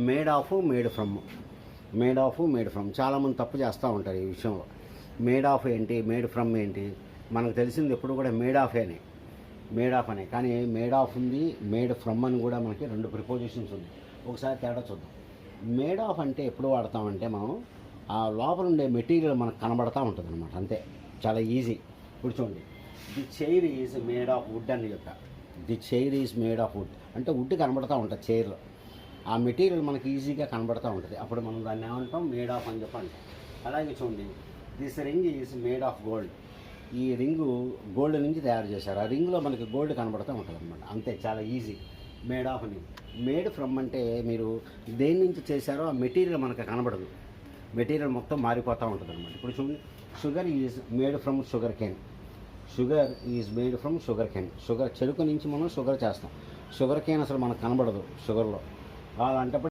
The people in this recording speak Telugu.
మేడ్ ఫ్రమ్ చాలామంది తప్పు చేస్తూ ఉంటారు ఈ విషయంలో. మేడ్ ఆఫ్ ఏంటి, మేడ్ ఫ్రమ్ ఏంటి? మనకు తెలిసింది ఎప్పుడు కూడా మేడ్ ఆఫ్ అనే, కానీ మేడ్ ఆఫ్ ఉంది, మేడ్ ఫ్రమ్ అని కూడా మనకి 2 ప్రిపోజిషన్స్ ఉంది. ఒకసారి తేడా చూద్దాం. మేడ్ ఆఫ్ అంటే ఎప్పుడు వాడతామంటే మనం ఆ లోపల ఉండే మెటీరియల్ మనకు కనబడతా ఉంటుంది అనమాట, అంతే. చాలా ఈజీ. ఇప్పుడు చూడండి, the chair is made of would అని చెప్పా. The chair is made of would అంటే వుడ్ కనబడతా ఉంటుంది చైర్లో, ఆ మెటీరియల్ మనకి ఈజీగా కనబడతా ఉంటుంది. అప్పుడు మనం దాన్ని ఏమంటాం, మేడ్ ఆఫ్ అని చెప్పి అంటాం. అలాగే చూడండి, this ring is made of gold. ఈ రింగు గోల్డ్ నుంచి తయారు చేశారు, ఆ రింగ్లో మనకి గోల్డ్ కనబడుతూ ఉంటుంది అనమాట, అంతే. చాలా ఈజీ. మేడ్ ఆఫ్ అని. మేడ్ ఫ్రమ్ అంటే మీరు దేని నుంచి చేశారో ఆ మెటీరియల్ మనకు కనబడదు, మెటీరియల్ మొత్తం మారిపోతూ ఉంటుంది అనమాట. ఇప్పుడు చూడండి, sugar is made from sugar cane. Sugar is made from sugar cane. Sugar చెరుకు నుంచి మనం షుగర్ చేస్తాం. షుగర్ కేన్ అసలు మనకు కనబడదు షుగర్లో. అలాంటప్పుడు